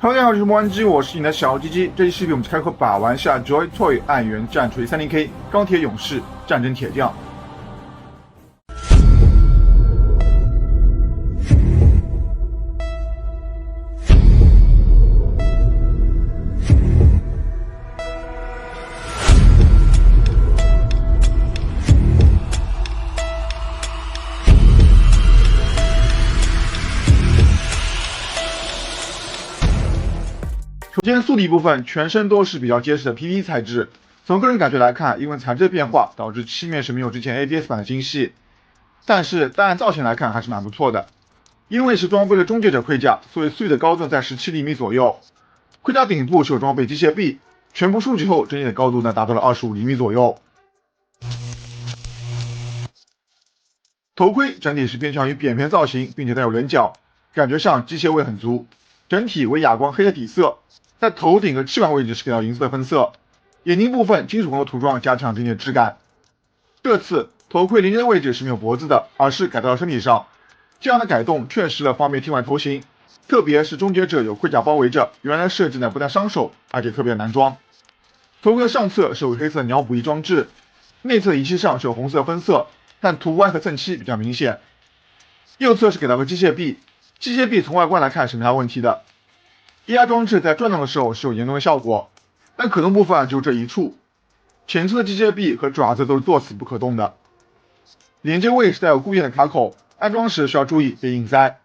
Hello，大家好，我是莫安基，我是你的小鸡鸡。这期视频我们开口把玩下 Joy Toy 暗源战锤 30K 钢铁勇士战争铁匠。首先，素底部分全身都是比较结实的 PP 材质。从个人感觉来看，因为材质变化导致漆面是没有之前 ABS 版的精细，但是单按造型来看还是蛮不错的。因为是装备了终结者盔甲，所以素底的高度在17厘米左右。盔甲顶部是有装备机械臂，全部竖起后整体的高度呢达到了25厘米左右。头盔整体是偏向于扁平造型，并且带有棱角，感觉上机械味很足。整体为哑光黑的底色，在头顶和翅膀位置是给到银色的分色。眼睛部分金属光的涂装加强整体的质感。这次头盔连接的位置是没有脖子的，而是改到了身体上。这样的改动确实了方便替换头型，特别是终结者有盔甲包围着，原来的设计呢不但伤手，而且特别难装。头盔的上侧是有黑色鸟补仪装置，内侧仪器上是有红色分色，但图案和蹭漆比较明显。右侧是给到个机械臂，机械臂从外观来看是没啥问题的。液压装置在转动的时候是有联动的效果，但可动部分就这一处，前侧的机械臂和爪子都是作死不可动的。连接位是带有固定的卡口，安装时需要注意别硬塞。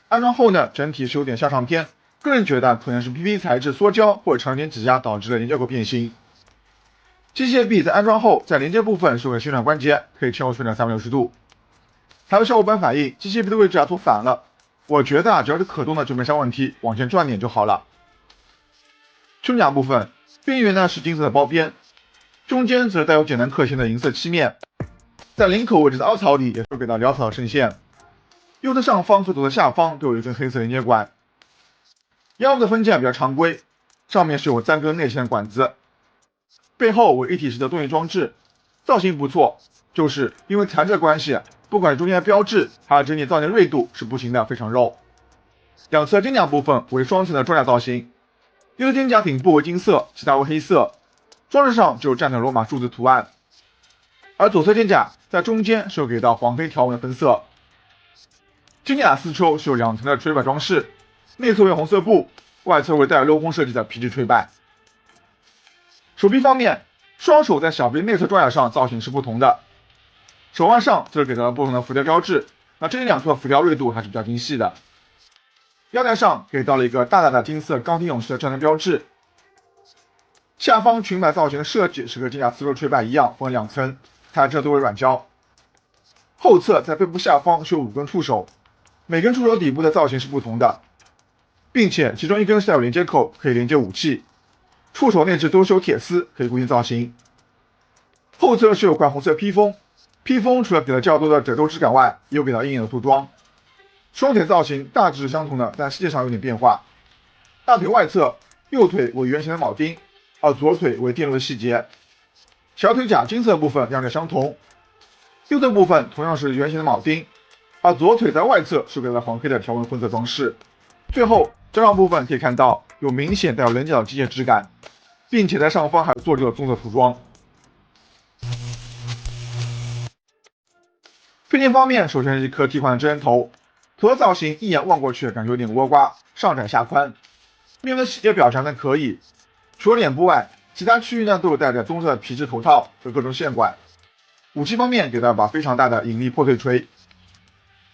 安装后呢，整体是有点向上偏，个人觉得可能是 PP 材质缩胶或者长时间挤压导致的连接口变形。机械臂在安装后，在连接部分是有个旋转关节，可以前后旋转360度。还有效果板反应，机械臂的位置做反了。我觉得只要是可动的就没啥问题，往前转点就好了。胸甲部分边缘呢是金色的包边，中间则带有简单刻线的银色漆面，在领口位置的凹槽里也是给到潦草的渗线。右侧上方和左侧下方都有一根黑色连接管。腰部的分件比较常规，上面是有3根内嵌的管子，背后为一体式的动力装置，造型不错，就是因为材质的关系，不管是中间的标志还是整体造型的锐度是不行的，非常肉。两侧肩胛部分为双层的装甲造型，右侧肩胛顶部为金色，其他为黑色，装饰上就有站的罗马数字图案。而左侧肩胛在中间是有给到黄黑条纹的分色。肩胛四周是有2层的垂摆装饰，内侧为红色布，外侧为带有镂空设计的皮质垂摆。手臂方面，双手在小臂内侧装甲上造型是不同的，手腕上则是给到了不同的浮雕标志，那这两处的浮雕锐度还是比较精细的。腰带上给到了一个大大的金色钢铁勇士的战争标志。下方裙摆造型的设计是和肩胛四周垂摆一样，分了2层，材质都为软胶。后侧在背部下方是有5根触手，每根触手底部的造型是不同的，并且其中一根是带有连接口，可以连接武器。触手内置都是有铁丝，可以固定造型。后侧是有块红色披风，披风除了给了较多的褶皱质感外，也有给到硬硬的涂装。双腿造型大致是相同的，但细节上有点变化。大腿外侧，右腿为圆形的铆钉，而左腿为电路的细节。小腿甲金色部分两者相同，右侧部分同样是圆形的铆钉，而左腿在外侧是给了黄黑的条纹混色装饰。最后肩上部分可以看到有明显带有棱角的机械质感，并且在上方还有做这个棕色涂装。配件方面，首先是一颗替换的真人头，头的造型一眼望过去感觉有点倭瓜，上窄下宽。面部的细节表现还可以，除了脸部外，其他区域呢都有戴着棕色的皮质头套和各种线管。武器方面给到一把非常大的引力破碎锤，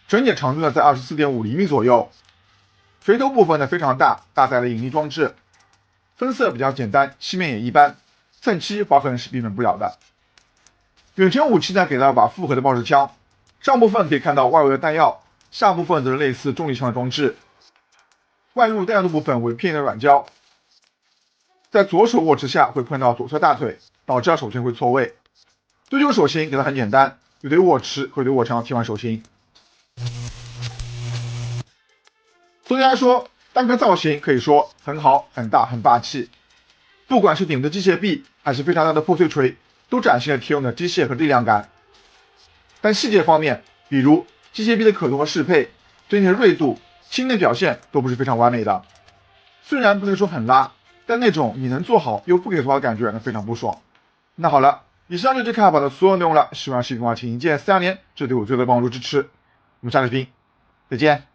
整体长度呢在24.5厘米左右。锤头部分呢非常大，搭载了引力装置，分色比较简单，漆面也一般，蹭漆划痕是避免不了的。远程武器呢给到一把复合的豹式枪，上部分可以看到外围的弹药，下部分则是类似重力枪的装置。外入弹药的部分为片的软胶，在左手握持下会碰到左侧大腿，导致手型会错位。对这手型给它很简单，有对握持和对握长替换手型。总体来说，单颗造型可以说很好、很大、很霸气。不管是顶部的机械臂，还是非常大的破碎锤，都展现了铁勇的机械和力量感。但细节方面，比如机械臂的可动和适配，整体的锐度、轻的表现都不是非常完美的。虽然不能说很拉，但那种你能做好又不给头的感觉，那非常不爽。那好了，以上就是开宝的所有内容了，希望视频的话请一键3连，这对我最大的帮助支持。我们下视频再见。